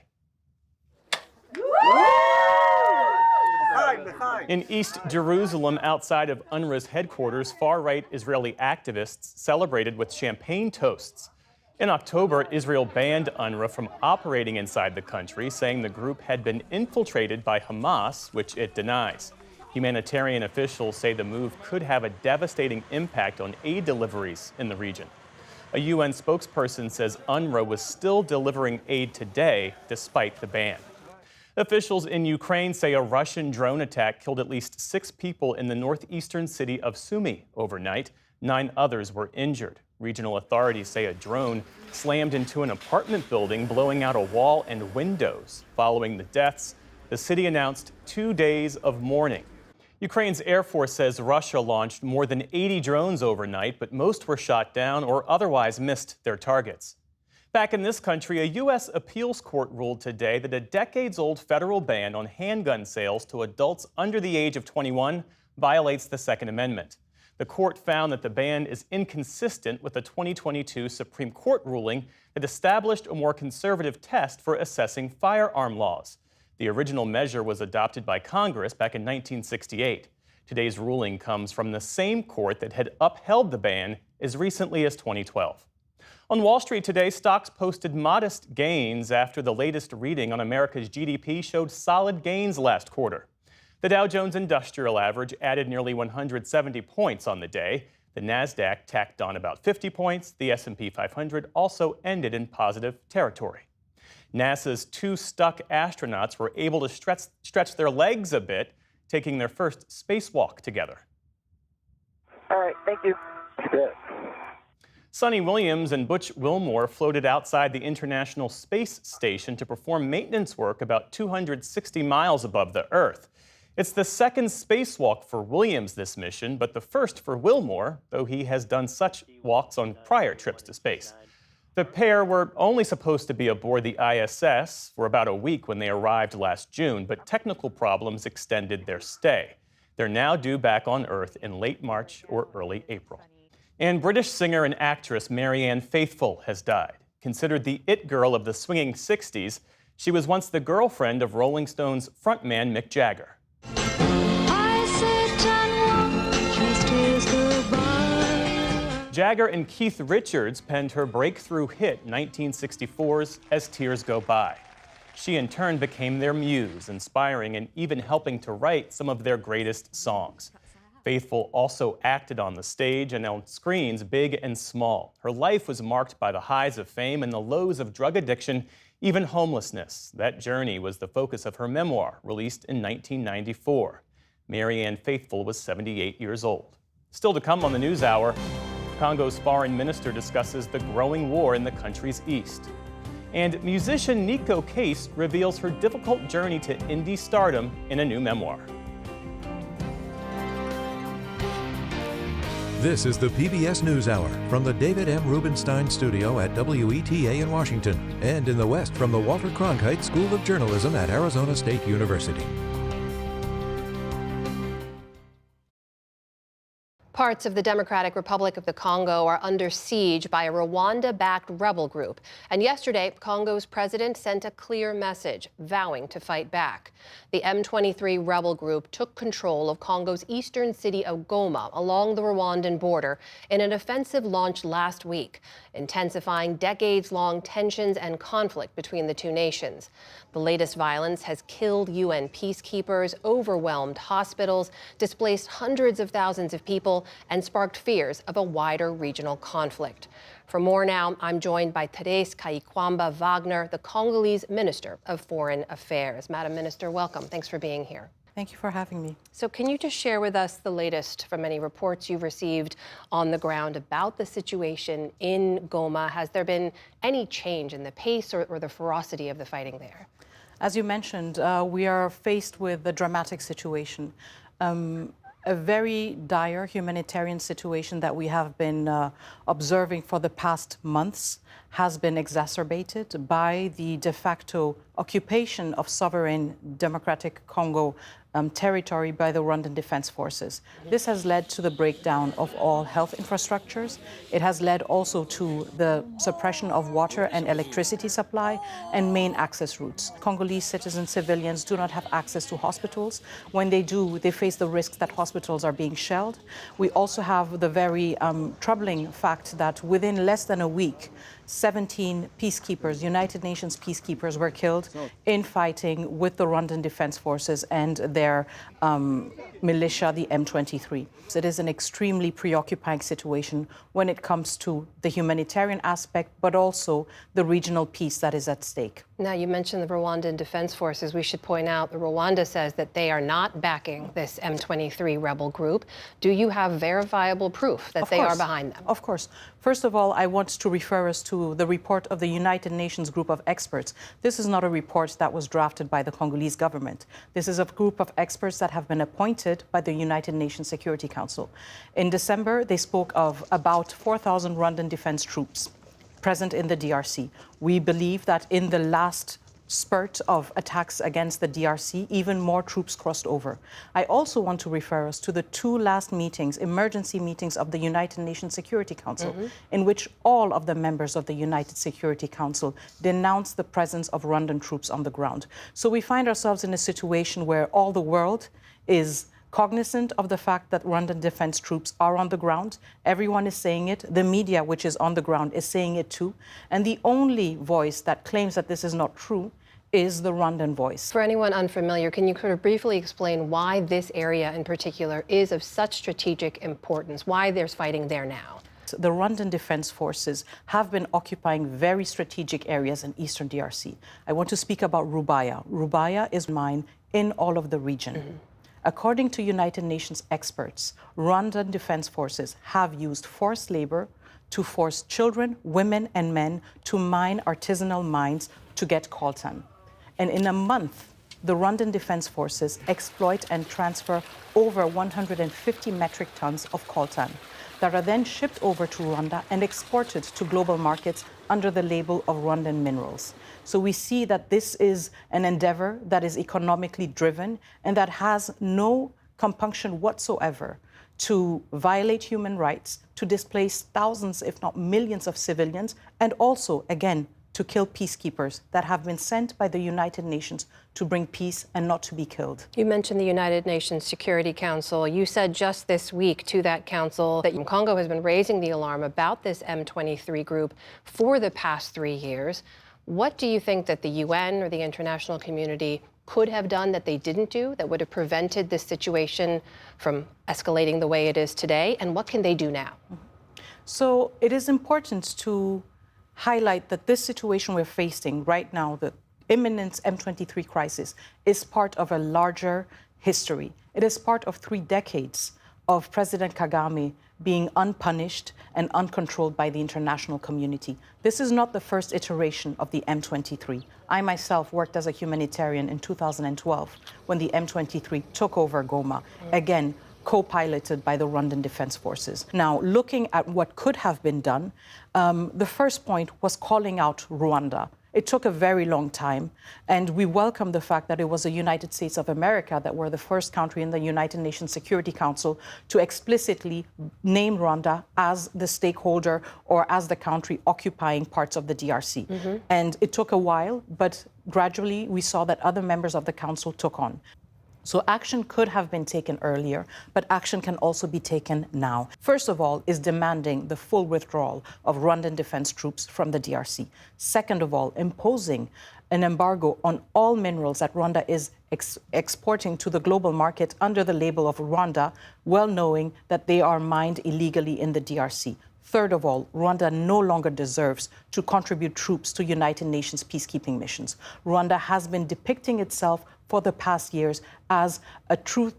In East Jerusalem, outside of UNRWA's headquarters, far-right Israeli activists celebrated with champagne toasts. In October, Israel banned UNRWA from operating inside the country, saying the group had been infiltrated by Hamas, which it denies. Humanitarian officials say the move could have a devastating impact on aid deliveries in the region. A UN spokesperson says UNRWA was still delivering aid today, despite the ban. Officials in Ukraine say a Russian drone attack killed at least 6 people in the northeastern city of Sumy overnight. 9 others were injured. Regional authorities say a drone slammed into an apartment building, blowing out a wall and windows. Following the deaths, the city announced 2 days of mourning. Ukraine's Air Force says Russia launched more than 80 drones overnight, but most were shot down or otherwise missed their targets. Back in this country, a U.S. appeals court ruled today that a decades-old federal ban on handgun sales to adults under the age of 21 violates the Second Amendment. The court found that the ban is inconsistent with the 2022 Supreme Court ruling that established a more conservative test for assessing firearm laws. The original measure was adopted by Congress back in 1968. Today's ruling comes from the same court that had upheld the ban as recently as 2012. On Wall Street today, stocks posted modest gains after the latest reading on America's GDP showed solid gains last quarter. The Dow Jones Industrial Average added nearly 170 points on the day. The Nasdaq tacked on about 50 points. The S&P 500 also ended in positive territory. NASA's 2 stuck astronauts were able to stretch their legs a bit, taking their first spacewalk together. All right, thank you. Sonny Williams and Butch Wilmore floated outside the International Space Station to perform maintenance work about 260 miles above the Earth. It's the second spacewalk for Williams this mission, but the first for Wilmore, though he has done such walks on prior trips to space. The pair were only supposed to be aboard the ISS for about a week when they arrived last June, but technical problems extended their stay. They're now due back on Earth in late March or early April. And British singer and actress Marianne Faithfull has died. Considered the it girl of the swinging 60s, she was once the girlfriend of Rolling Stones frontman Mick Jagger. Jagger and Keith Richards penned her breakthrough hit 1964's As Tears Go By. She in turn became their muse, inspiring and even helping to write some of their greatest songs. Faithfull also acted on the stage and on screens big and small. Her life was marked by the highs of fame and the lows of drug addiction, even homelessness. That journey was the focus of her memoir, released in 1994. Marianne Faithfull was 78 years old. Still to come on the NewsHour, Congo's foreign minister discusses the growing war in the country's east. And musician Nico Case reveals her difficult journey to indie stardom in a new memoir. This is the PBS NewsHour from the David M. Rubenstein Studio at WETA in Washington, and in the West from the Walter Cronkite School of Journalism at Arizona State University. Parts of the Democratic Republic of the Congo are under siege by a Rwanda-backed rebel group. And yesterday, Congo's president sent a clear message, vowing to fight back. The M23 rebel group took control of Congo's eastern city of Goma along the Rwandan border in an offensive launched last week, intensifying decades-long tensions and conflict between the two nations. The latest violence has killed UN peacekeepers, overwhelmed hospitals, displaced hundreds of thousands of people, and sparked fears of a wider regional conflict. For more now, I'm joined by Therese Kayikwamba Wagner, the Congolese Minister of Foreign Affairs. Madam Minister, welcome. Thanks for being here. Thank you for having me. So can you just share with us the latest from any reports you've received on the ground about the situation in Goma? Has there been any change in the pace or the ferocity of the fighting there? As you mentioned, we are faced with a dramatic situation. A very dire humanitarian situation that we have been observing for the past months has been exacerbated by the de facto occupation of sovereign Democratic Congo territory by the Rwandan Defense Forces. This has led to the breakdown of all health infrastructures. It has led also to the suppression of water and electricity supply and main access routes. Congolese citizens, civilians do not have access to hospitals. When they do, they face the risk that hospitals are being shelled. We also have the very troubling fact that within less than a week, 17 peacekeepers, United Nations peacekeepers, were killed in fighting with the Rwandan Defense Forces and their militia, the M23. It is an extremely preoccupying situation when it comes to the humanitarian aspect, but also the regional peace that is at stake. Now, you mentioned the Rwandan Defense Forces. We should point out that Rwanda says that they are not backing this M23 rebel group. Do you have verifiable proof that they are behind them? Of course. First of all, I want to refer us to the report of the United Nations group of experts. This is not a report that was drafted by the Congolese government. This is a group of experts that have been appointed by the United Nations Security Council. In December, they spoke of about 4,000 Rwandan defense troops present in the DRC. We believe that in the last spurt of attacks against the DRC, even more troops crossed over. I also want to refer us to the two last meetings, emergency meetings of the United Nations Security Council, in which all of the members of the United Security Council denounced the presence of Rwandan troops on the ground. So we find ourselves in a situation where all the world is cognizant of the fact that Rwandan defense troops are on the ground. Everyone is saying it. The media, which is on the ground, is saying it too. And the only voice that claims that this is not true is the Rwandan voice. For anyone unfamiliar, can you sort of briefly explain why this area in particular is of such strategic importance, why there's fighting there now? The Rwandan Defense Forces have been occupying very strategic areas in eastern DRC. I want to speak about Rubaya. Rubaya is mine in all of the region. According to United Nations experts, Rwandan Defense Forces have used forced labor to force children, women, and men to mine artisanal mines to get coltan. And in a month, the Rwandan Defense Forces exploit and transfer over 150 metric tons of coltan that are then shipped over to Rwanda and exported to global markets under the label of Rwandan Minerals. So we see that this is an endeavor that is economically driven and that has no compunction whatsoever to violate human rights, to displace thousands, if not millions of civilians, and also, again, to kill peacekeepers that have been sent by the United Nations to bring peace and not to be killed. You mentioned the United Nations Security Council. You said just this week to that council that Congo has been raising the alarm about this M23 group for the past 3 years. What do you think that the UN or the international community could have done that they didn't do that would have prevented this situation from escalating the way it is today? And what can they do now? So it is important to highlight that this situation we're facing right now, the imminent M23 crisis, is part of a larger history. It is part of 3 decades of President Kagame being unpunished and uncontrolled by the international community. This is not the first iteration of the M23. I myself worked as a humanitarian in 2012 when the M23 took over Goma, again, co-piloted by the Rwandan Defense Forces. Now, looking at what could have been done, the first point was calling out Rwanda. It took a very long time, and we welcome the fact that it was the United States of America that were the first country in the United Nations Security Council to explicitly name Rwanda as the stakeholder or as the country occupying parts of the DRC. And it took a while, but gradually we saw that other members of the council took on. So action could have been taken earlier, but action can also be taken now. First of all is demanding the full withdrawal of Rwandan defense troops from the DRC. Second of all, imposing an embargo on all minerals that Rwanda is exporting to the global market under the label of Rwanda, well knowing that they are mined illegally in the DRC. Third of all, Rwanda no longer deserves to contribute troops to United Nations peacekeeping missions. Rwanda has been depicting itself for the past years as a troop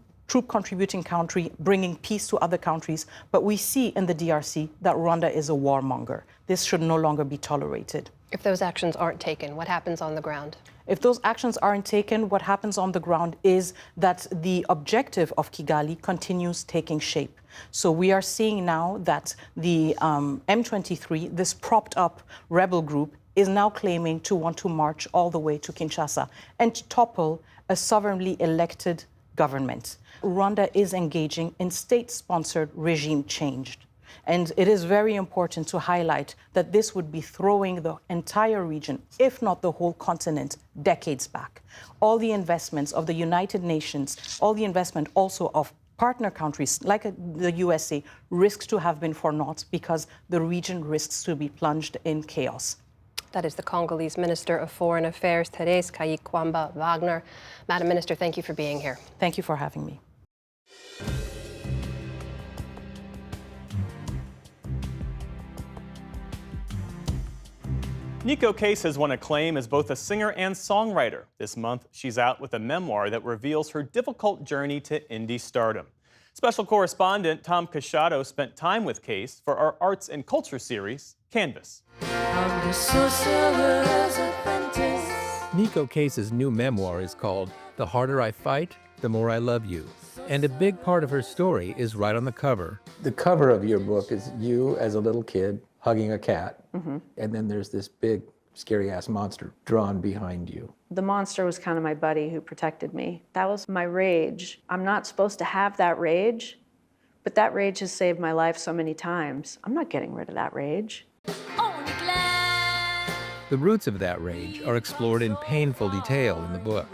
contributing country, bringing peace to other countries. But we see in the DRC that Rwanda is a warmonger. This should no longer be tolerated. If those actions aren't taken, what happens on the ground? If those actions aren't taken, what happens on the ground is that the objective of Kigali continues taking shape. So we are seeing now that the M23, this propped up rebel group, is now claiming to want to march all the way to Kinshasa and to topple a sovereignly elected government. Rwanda is engaging in state-sponsored regime change. And it is very important to highlight that this would be throwing the entire region, if not the whole continent, decades back. All the investments of the United Nations, all the investment also of partner countries like the USA risks to have been for naught because the region risks to be plunged in chaos. That is the Congolese Minister of Foreign Affairs, Therese Kayikwamba Wagner. Madam Minister, thank you for being here. Thank you for having me. Neko Case has won acclaim as both a singer and songwriter. This month, she's out with a memoir that reveals her difficult journey to indie stardom. Special correspondent Tom Casciato spent time with Case for our Arts and Culture series, Canvas. Neko Case's new memoir is called The Harder I Fight, The More I Love You. And a big part of her story is right on the cover. The cover of your book is you as a little kid hugging a cat, and then there's this big, scary-ass monster drawn behind you. The monster was kind of my buddy who protected me. That was my rage. I'm not supposed to have that rage, but that rage has saved my life so many times. I'm not getting rid of that rage. The roots of that rage are explored in painful detail in the book.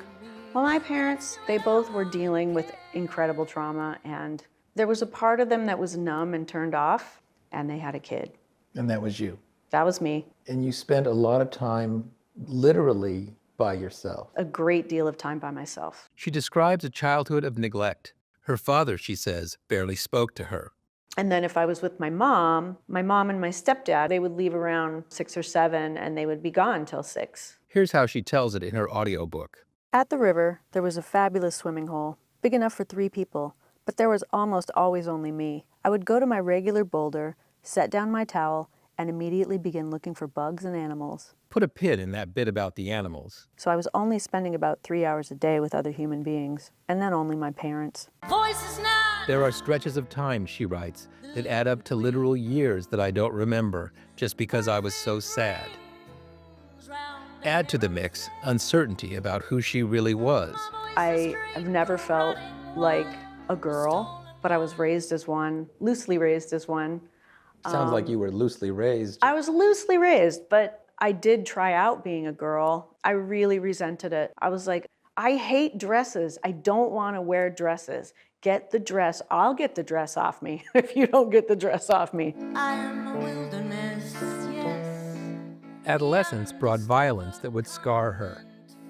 Well, my parents, they both were dealing with incredible trauma, and there was a part of them that was numb and turned off, and they had a kid. And that was you. That was me. And you spent a lot of time literally by yourself. A great deal of time by myself. She describes a childhood of neglect. Her father, she says, barely spoke to her. And then if I was with my mom and my stepdad, they would leave around 6 or 7 and they would be gone till 6. Here's how she tells it in her audiobook. At the river, there was a fabulous swimming hole, big enough for 3 people, but there was almost always only me. I would go to my regular boulder, set down my towel, and immediately begin looking for bugs and animals. Put a pin in that bit about the animals. So I was only spending about 3 hours a day with other human beings, and then only my parents. There are stretches of time, she writes, that add up to literal years that I don't remember just because I was so sad. Add to the mix uncertainty about who she really was. I have never felt like a girl, but I was raised as one, loosely raised as one. Sounds like you were loosely raised. I was loosely raised, but I did try out being a girl. I really resented it. I was like, I hate dresses. I don't want to wear dresses. Get the dress. I'll get the dress off me if you don't get the dress off me. I am a wilderness, yes. Adolescence brought violence that would scar her.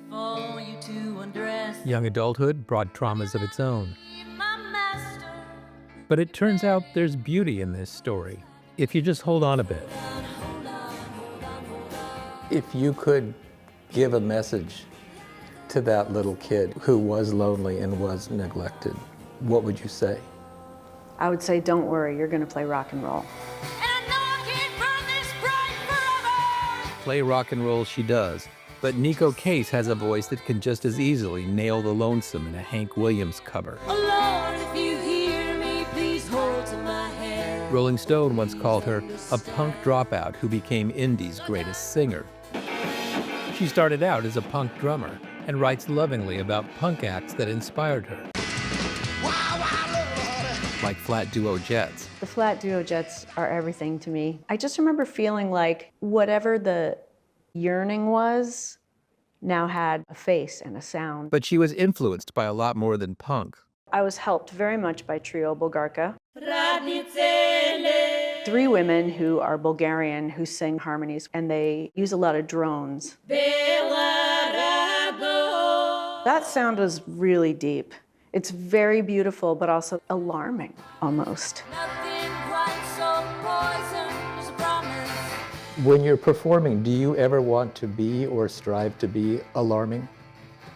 For you to undress. Young adulthood brought traumas of its own. But it turns out there's beauty in this story, if you just hold on a bit. If you could give a message to that little kid who was lonely and was neglected, what would you say? I would say, don't worry, you're going to play rock and roll. Play rock and roll she does, but Neko Case has a voice that can just as easily nail the lonesome in a Hank Williams cover. Oh Lord, if you hear me, please hold to my hand. Rolling Stone once called her a punk dropout who became indie's greatest singer. She started out as a punk drummer and writes lovingly about punk acts that inspired her, like Flat Duo Jets. The Flat Duo Jets are everything to me. I just remember feeling like whatever the yearning was now had a face and a sound. But she was influenced by a lot more than punk. I was helped very much by Trio Bulgarka. 3 women who are Bulgarian who sing harmonies, and they use a lot of drones. That sound was really deep. It's very beautiful, but also alarming, almost. When you're performing, do you ever want to be or strive to be alarming?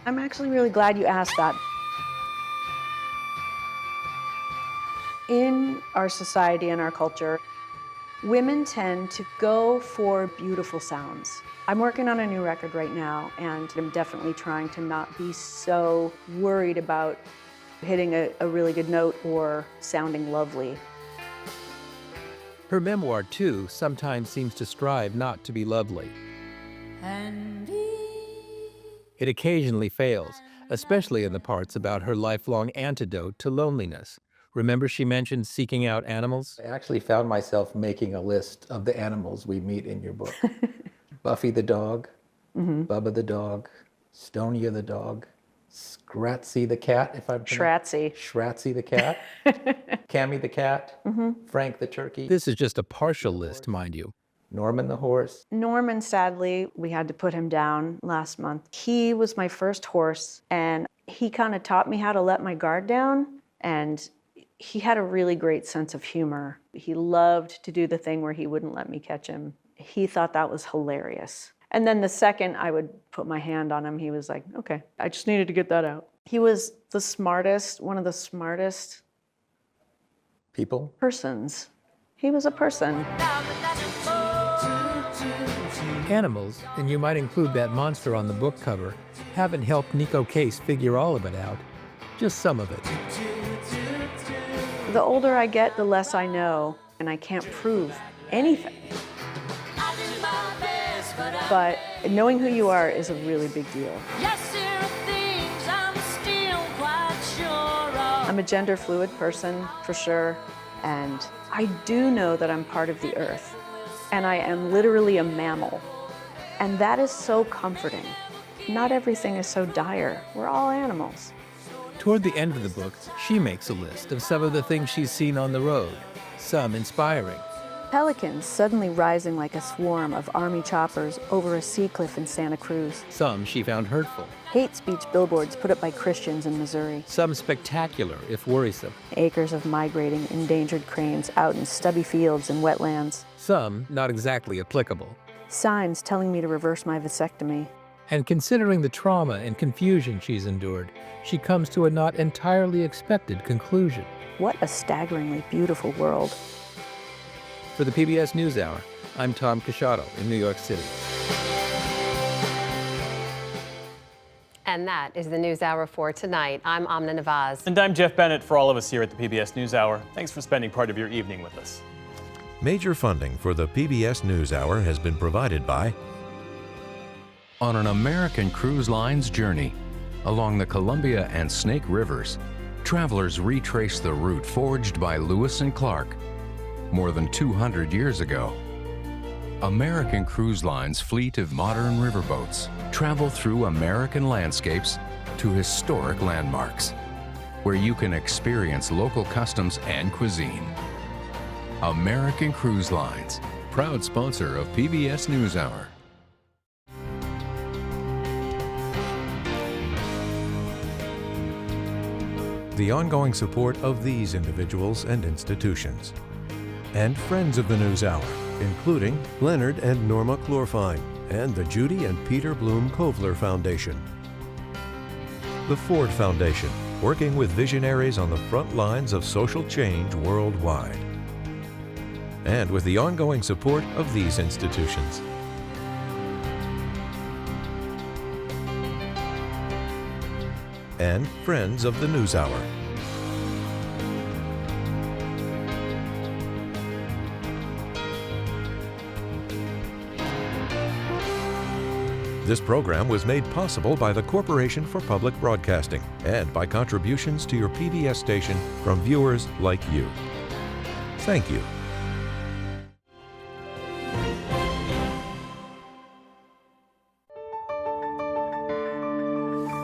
I'm actually really glad you asked that. In our society and our culture, women tend to go for beautiful sounds. I'm working on a new record right now, and I'm definitely trying to not be so worried about hitting a really good note or sounding lovely. Her memoir, too, sometimes seems to strive not to be lovely. It occasionally fails, especially in the parts about her lifelong antidote to loneliness. Remember she mentioned seeking out animals? I actually found myself making a list of the animals we meet in your book. Buffy the dog, Bubba the dog, Stonia the dog, Scratsy the cat, if I'm Shratsy. Shratsy the cat, Cammy the cat, Frank the turkey. This is just a partial list, mind you. Norman the horse. Norman, sadly, we had to put him down last month. He was my first horse, and he kind of taught me how to let my guard down, and he had a really great sense of humor. He loved to do the thing where he wouldn't let me catch him. He thought that was hilarious. And then the second I would put my hand on him, he was like, okay, I just needed to get that out. He was the smartest, one of the smartest people? Persons. He was a person. Animals, and you might include that monster on the book cover, haven't helped Neko Case figure all of it out. Just some of it. The older I get, the less I know, and I can't prove anything. But knowing who you are is a really big deal. I'm a gender fluid person, for sure, and I do know that I'm part of the earth, and I am literally a mammal, and that is so comforting. Not everything is so dire. We're all animals. Toward the end of the book, she makes a list of some of the things she's seen on the road, some inspiring, Pelicans suddenly rising like a swarm of Army choppers over a sea cliff in Santa Cruz. Some she found hurtful. Hate speech billboards put up by Christians in Missouri. Some spectacular, if worrisome. Acres of migrating endangered cranes out in stubby fields and wetlands. Some not exactly applicable. Signs telling me to reverse my vasectomy. And considering the trauma and confusion she's endured, she comes to a not entirely expected conclusion. What a staggeringly beautiful world. For the PBS NewsHour, I'm Tom Casciato in New York City. And that is the NewsHour for tonight. I'm Amna Nawaz. And I'm Jeff Bennett. For all of us here at the PBS NewsHour, thanks for spending part of your evening with us. Major funding for the PBS NewsHour has been provided by On an American Cruise Line's journey along the Columbia and Snake Rivers, travelers retrace the route forged by Lewis and Clark more than 200 years ago. American Cruise Line's fleet of modern riverboats travel through American landscapes to historic landmarks, where you can experience local customs and cuisine. American Cruise Lines, proud sponsor of PBS NewsHour. the ongoing support of these individuals and institutions, and friends of the NewsHour, including Leonard and Norma Chlorfine and the Judy and Peter Bloom Kovler Foundation. The Ford Foundation, working with visionaries on the front lines of social change worldwide. And with the ongoing support of these institutions. And friends of the NewsHour. This program was made possible by the Corporation for Public Broadcasting and by contributions to your PBS station from viewers like you. Thank you.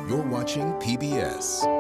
You're watching PBS.